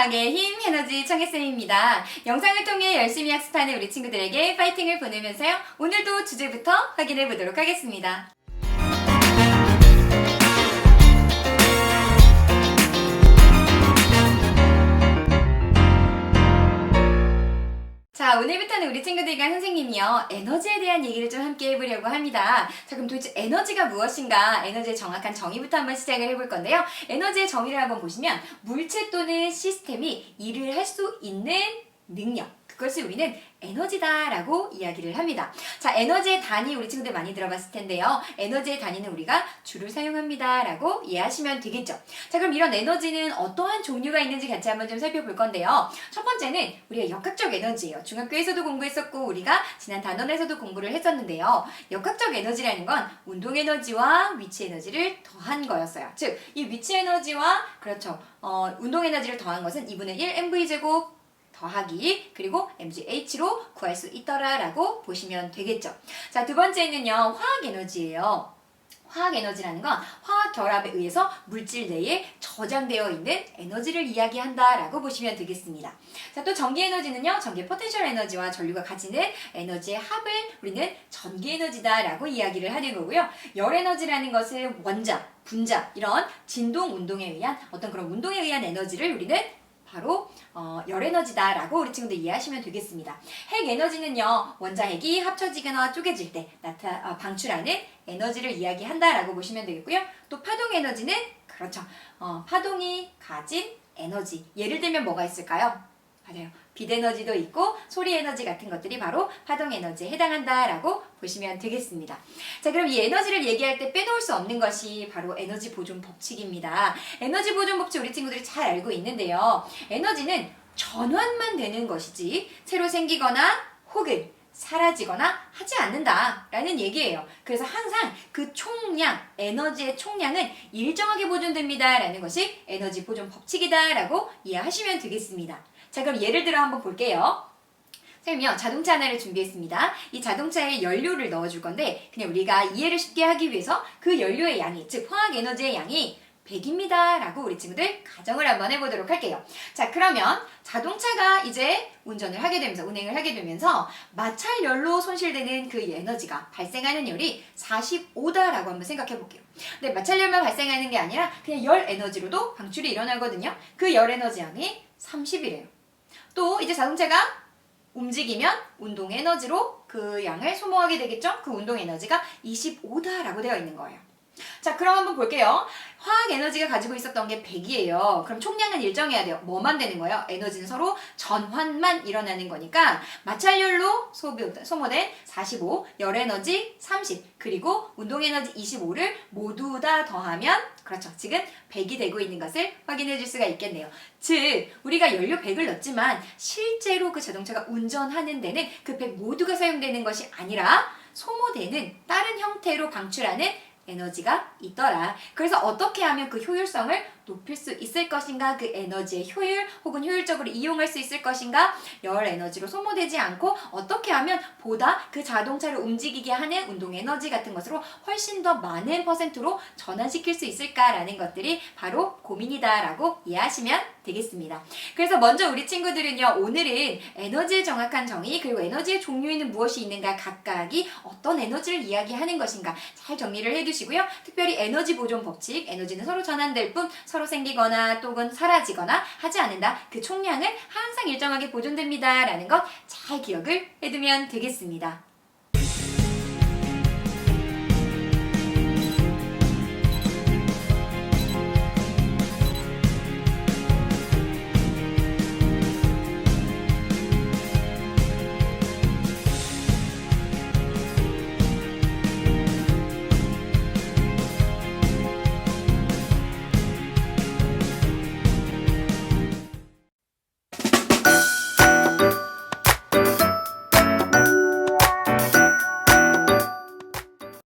과학의 힘 에너지 청혜쌤입니다. 영상을 통해 열심히 학습하는 우리 친구들에게 파이팅을 보내면서요. 오늘도 주제부터 확인해 보도록 하겠습니다. 자, 오늘부터는 우리 친구들과 선생님이요, 에너지에 대한 얘기를 좀 함께 해보려고 합니다. 자, 그럼 도대체 에너지가 무엇인가? 에너지의 정확한 정의부터 한번 시작을 해볼 건데요. 에너지의 정의를 한번 보시면 물체 또는 시스템이 일을 할 수 있는 능력, 그것을 우리는 에너지다라고 이야기를 합니다. 자, 에너지의 단위 우리 친구들 많이 들어봤을 텐데요. 에너지의 단위는 우리가 줄을 사용합니다 라고 이해하시면 되겠죠. 자, 그럼 이런 에너지는 어떠한 종류가 있는지 같이 한번 좀 살펴볼 건데요. 첫 번째는 우리가 역학적 에너지예요. 중학교에서도 공부했었고 우리가 지난 단원에서도 공부를 했었는데요. 역학적 에너지라는 건 운동 에너지와 위치 에너지를 더한 거였어요. 즉, 이 위치 에너지와 운동 에너지를 더한 것은 2분의 1 mv제곱 더하기 그리고 mgh로 구할 수 있더라 라고 보시면 되겠죠. 자, 두 번째는요, 화학 에너지예요. 화학 에너지라는 건 화학 결합에 의해서 물질 내에 저장되어 있는 에너지를 이야기한다 라고 보시면 되겠습니다. 자, 또 전기 에너지는요, 전기 포텐셜 에너지와 전류가 가지는 에너지의 합을 우리는 전기 에너지다 라고 이야기를 하는 거고요. 열 에너지라는 것은 원자, 분자 이런 진동 운동에 의한 어떤 그런 운동에 의한 에너지를 우리는 바로 열 에너지다 라고 우리 친구들 이해하시면 되겠습니다. 핵 에너지는요, 원자핵이 합쳐지거나 쪼개질 때 방출하는 에너지를 이야기한다 라고 보시면 되겠고요. 또 파동 에너지는 파동이 가진 에너지, 예를 들면 뭐가 있을까요? 맞아요. 빛 에너지도 있고 소리 에너지 같은 것들이 바로 파동 에너지에 해당한다 라고 보시면 되겠습니다. 자, 그럼 이 에너지를 얘기할 때 빼놓을 수 없는 것이 바로 에너지 보존 법칙입니다. 에너지 보존 법칙 우리 친구들이 잘 알고 있는데요. 에너지는 전환만 되는 것이지 새로 생기거나 혹은 사라지거나 하지 않는다 라는 얘기예요. 그래서 항상 그 총량, 에너지의 총량은 일정하게 보존됩니다 라는 것이 에너지 보존 법칙이다 라고 이해하시면 되겠습니다. 자, 그럼 예를 들어 한번 볼게요. 선생님이요, 자동차 하나를 준비했습니다. 이 자동차에 연료를 넣어줄 건데 그냥 우리가 이해를 쉽게 하기 위해서 그 연료의 양이, 즉 화학 에너지의 양이 100입니다 라고 우리 친구들 가정을 한번 해보도록 할게요. 자, 그러면 자동차가 이제 운행을 하게 되면서 마찰열로 손실되는 그 에너지가 발생하는 열이 45다라고 한번 생각해 볼게요. 근데 마찰열만 발생하는 게 아니라 그냥 열 에너지로도 방출이 일어나거든요. 그 열 에너지 양이 30이래요. 또 이제 자동차가 움직이면 운동 에너지로 그 양을 소모하게 되겠죠? 그 운동 에너지가 25다라고 되어 있는 거예요. 자, 그럼 한번 볼게요. 화학 에너지가 가지고 있었던 게 100이에요. 그럼 총량은 일정해야 돼요. 뭐만 되는 거예요? 에너지는 서로 전환만 일어나는 거니까 마찰열로 소모된 45, 열 에너지 30, 그리고 운동 에너지 25를 모두 다 더하면 지금 100이 되고 있는 것을 확인해 줄 수가 있겠네요. 즉, 우리가 연료 100을 넣었지만 실제로 그 자동차가 운전하는 데는 그 100 모두가 사용되는 것이 아니라 소모되는 다른 형태로 방출하는 에너지가 있더라. 그래서 어떻게 하면 그 효율성을 높일 수 있을 것인가, 그 에너지의 효율 혹은 효율적으로 이용할 수 있을 것인가, 열 에너지로 소모되지 않고 어떻게 하면 보다 그 자동차를 움직이게 하는 운동 에너지 같은 것으로 훨씬 더 많은 퍼센트로 전환시킬 수 있을까라는 것들이 바로 고민이다 라고 이해하시면 되겠습니다. 그래서 먼저 우리 친구들은요, 오늘은 에너지의 정확한 정의 그리고 에너지의 종류에는 무엇이 있는가, 각각이 어떤 에너지를 이야기하는 것인가 잘 정리를 해두시고요. 특별히 에너지 보존 법칙, 에너지는 서로 전환될 뿐 서로 생기거나 또는 사라지거나 하지 않는다. 그 총량은 항상 일정하게 보존됩니다 라는 것 잘 기억을 해두면 되겠습니다.